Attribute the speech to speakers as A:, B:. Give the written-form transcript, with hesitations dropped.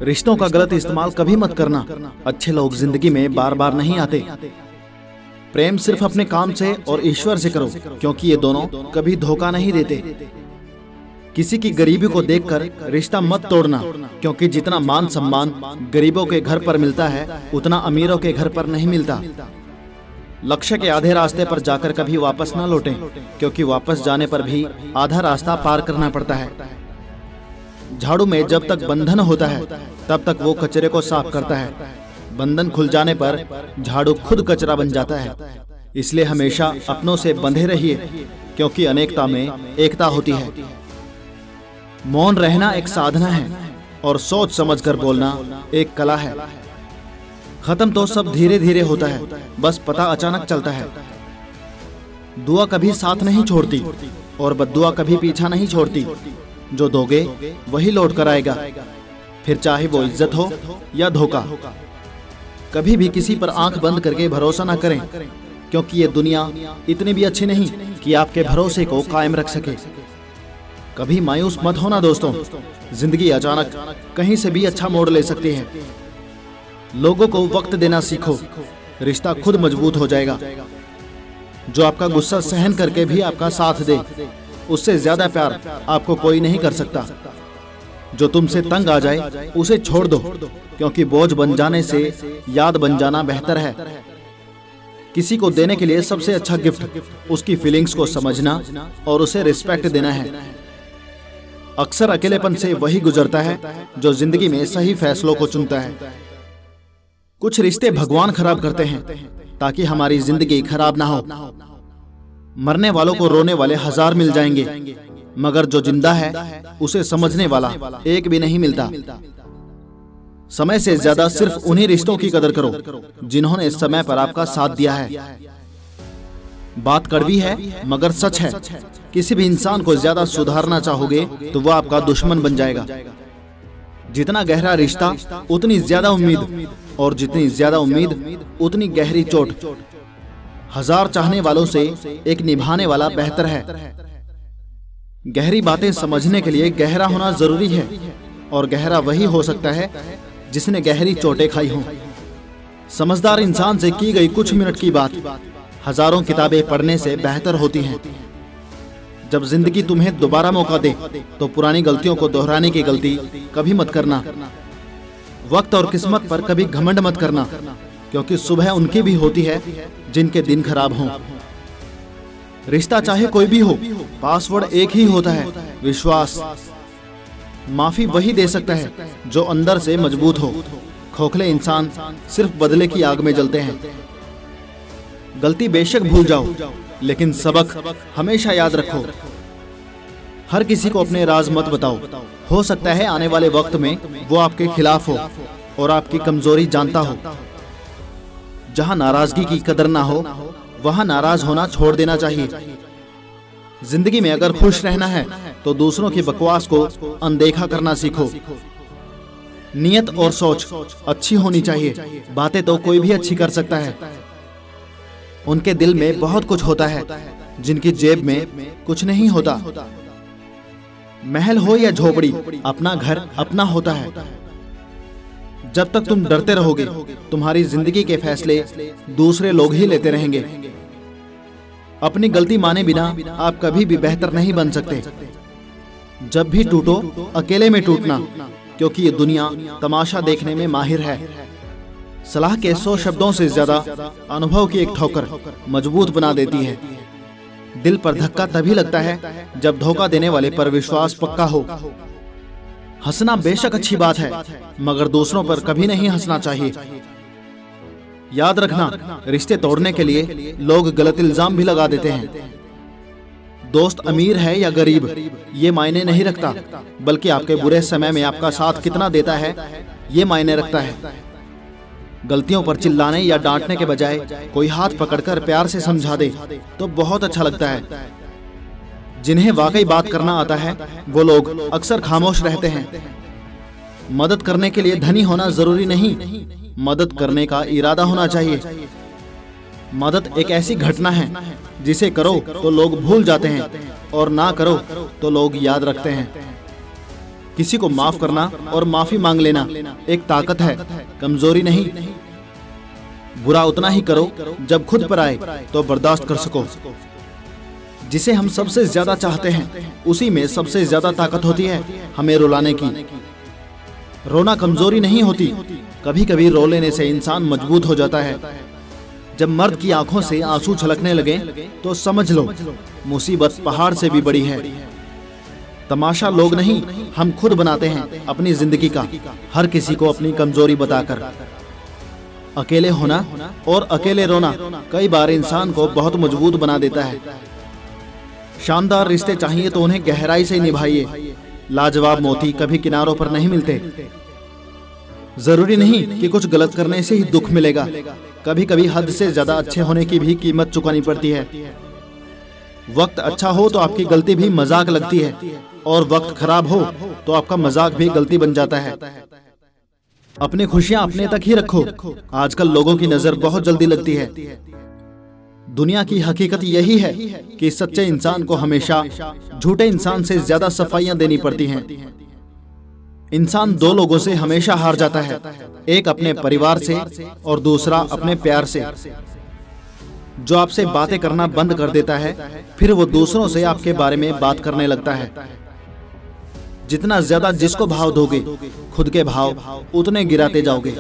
A: रिश्तों का गलत इस्तेमाल कभी मत करना। अच्छे लोग जिंदगी में बार बार नहीं आते। प्रेम सिर्फ अपने काम से और ईश्वर से करो, क्योंकि ये दोनों कभी धोखा नहीं देते। किसी की गरीबी को देखकर रिश्ता मत तोड़ना, क्योंकि जितना मान सम्मान गरीबों के घर पर मिलता है उतना अमीरों के घर पर नहीं मिलता। लक्ष्य के आधे रास्ते पर जाकर कभी वापस न लौटें, क्योंकि वापस जाने पर भी आधा रास्ता पार करना पड़ता है। झाड़ू में जब तक बंधन होता है तब तक वो कचरे को साफ करता है। बंधन खुल जाने पर झाड़ू खुद कचरा बन जाता है। इसलिए हमेशा अपनों से बंधे रहिए, क्योंकि अनेकता में एकता होती है। मौन रहना एक साधना है और सोच समझकर बोलना एक कला है। खत्म तो सब धीरे धीरे होता है, बस पता अचानक चलता है। दुआ कभी साथ नहीं छोड़ती और बद्दुआ कभी पीछा नहीं छोड़ती। जो दोगे वही लौट कर आएगा, फिर चाहे वो इज्जत हो या धोखा। कभी भी किसी पर आंख बंद करके भरोसा ना करें, क्योंकि ये दुनिया इतनी भी अच्छी नहीं कि आपके भरोसे को कायम रख सके। कभी मायूस मत होना दोस्तों, जिंदगी अचानक कहीं से भी अच्छा मोड़ ले सकती है। लोगों को वक्त देना सीखो, रिश्ता खुद मजबूत हो जाएगा। जो आपका गुस्सा सहन करके भी आपका साथ दे, उससे ज्यादा प्यार आपको कोई नहीं कर सकता। जो तुमसे तंग आ जाए उसे छोड़ दो, क्योंकि बोझ बन जाने से याद बन जाना बेहतर है। किसी को देने के लिए सबसे अच्छा गिफ्ट उसकी फीलिंग्स को समझना और उसे रिस्पेक्ट देना है। अक्सर अकेलेपन से वही गुजरता है जो जिंदगी में सही फैसलों को चुनता है। कुछ रिश्ते भगवान खराब करते हैं ताकि हमारी जिंदगी खराब ना हो। मरने वालों को रोने वाले हजार मिल जाएंगे, मगर जो जिंदा है उसे समझने वाला एक भी नहीं मिलता। समय से ज्यादा सिर्फ उन्हीं रिश्तों की कदर करो जिन्होंने समय पर आपका साथ दिया है। बात कड़वी है मगर सच है। किसी भी इंसान को ज्यादा सुधारना चाहोगे तो वह आपका दुश्मन बन जाएगा। जितना गहरा रिश्ता उतनी ज्यादा उम्मीद, और जितनी ज्यादा उम्मीद उतनी गहरी चोट। हजार चाहने वालों से एक निभाने वाला बेहतर है। गहरी बातें समझने के लिए गहरा होना जरूरी है, और गहरा वही हो सकता है जिसने गहरी चोटें खाई हों। समझदार इंसान से की गई कुछ मिनट की बात हजारों किताबें पढ़ने से बेहतर होती हैं। जब जिंदगी तुम्हें दोबारा मौका दे तो पुरानी गलतियों को दोहराने की गलती कभी मत करना। वक्त और किस्मत पर कभी घमंड मत करना, क्योंकि सुबह उनकी भी होती है जिनके दिन खराब हों। रिश्ता चाहे कोई भी हो, पासवर्ड एक ही होता है, विश्वास। माफी वही दे सकता है जो अंदर से मजबूत हो। खोखले इंसान सिर्फ बदले की आग में जलते हैं। गलती बेशक भूल जाओ, लेकिन सबक हमेशा याद रखो। हर किसी को अपने राज मत बताओ। हो सकता है आने वाले वक्त में वो आपके खिलाफ हो और आपकी कमजोरी जानता हो। जहां नाराजगी की कदर ना हो वहां नाराज होना छोड़ देना चाहिए। जिंदगी में अगर खुश रहना है तो दूसरों की बकवास को अनदेखा करना सीखो। नियत और सोच अच्छी होनी चाहिए। बातें तो कोई भी अच्छी कर सकता है। उनके दिल में बहुत कुछ होता है जिनकी जेब में कुछ नहीं होता। महल हो या झोपड़ी, अपना घर अपना होता है। जब तक तुम डरते रहोगे तुम्हारी जिंदगी के फैसले दूसरे लोग ही लेते रहेंगे। अपनी गलती माने बिना आप कभी भी बेहतर नहीं बन सकते। जब भी टूटो अकेले में टूटना, क्योंकि ये दुनिया तमाशा देखने में माहिर है। सलाह के 100 शब्दों से ज्यादा अनुभव की एक ठोकर मजबूत बना देती है। दिल पर धक्का तभी लगता है जब धोखा देने वाले पर विश्वास पक्का हो। हंसना बेशक अच्छी बात है, मगर दूसरों पर कभी नहीं हंसना चाहिए। याद रखना, रिश्ते तोड़ने के लिए लोग गलत इल्जाम भी लगा देते हैं। दोस्त अमीर है या गरीब ये मायने नहीं रखता, बल्कि आपके बुरे समय में आपका साथ कितना देता है ये मायने रखता है। गलतियों पर चिल्लाने या डांटने के बजाय कोई हाथ पकड़कर प्यार से समझा दे तो बहुत अच्छा लगता है। जिन्हें वाकई बात करना आता है वो लोग अक्सर खामोश रहते हैं। मदद करने के लिए धनी होना जरूरी नहीं, मदद करने का इरादा होना चाहिए। मदद एक ऐसी घटना है जिसे करो तो लोग भूल जाते हैं और ना करो तो लोग याद रखते हैं। किसी को माफ करना और माफी मांग लेना एक ताकत है, कमजोरी नहीं। बुरा उतना ही करो जब खुद पर आए तो बर्दाश्त कर सको। जिसे हम सबसे ज्यादा चाहते हैं उसी में सबसे ज्यादा ताकत होती है हमें रुलाने की। रोना कमजोरी नहीं होती, कभी कभी रो लेने से इंसान मजबूत हो जाता है। जब मर्द की आंखों से आंसू छलकने लगे तो समझ लो मुसीबत पहाड़ से भी बड़ी है। तमाशा लोग नहीं, हम खुद बनाते हैं अपनी जिंदगी का, हर किसी को अपनी कमजोरी बताकर। अकेले होना और अकेले रोना कई बार इंसान को बहुत मजबूत बना देता है। शानदार रिश्ते चाहिए तो उन्हें गहराई से निभाइए। लाजवाब मोती कभी किनारों पर नहीं मिलते। जरूरी नहीं कि कुछ गलत करने से ही दुख मिलेगा, कभी कभी हद से ज्यादा अच्छे होने की भी कीमत चुकानी पड़ती है। वक्त अच्छा हो तो आपकी गलती भी मजाक लगती है, और वक्त खराब हो तो आपका मजाक भी गलती बन जाता है। अपनी खुशियां अपने तक ही रखो। आजकल लोगों की नजर बहुत जल्दी लगती है। दुनिया की हकीकत यही है कि सच्चे इंसान को हमेशा झूठे इंसान से ज्यादा सफाइयां देनी पड़ती हैं। इंसान दो लोगों से हमेशा हार जाता है, एक अपने परिवार से और दूसरा अपने प्यार से। जो आपसे बातें करना बंद कर देता है फिर वो दूसरों से आपके बारे में बात करने लगता है। जितना ज्यादा जिसको भाव दोगे खुद के भाव उतने गिराते जाओगे।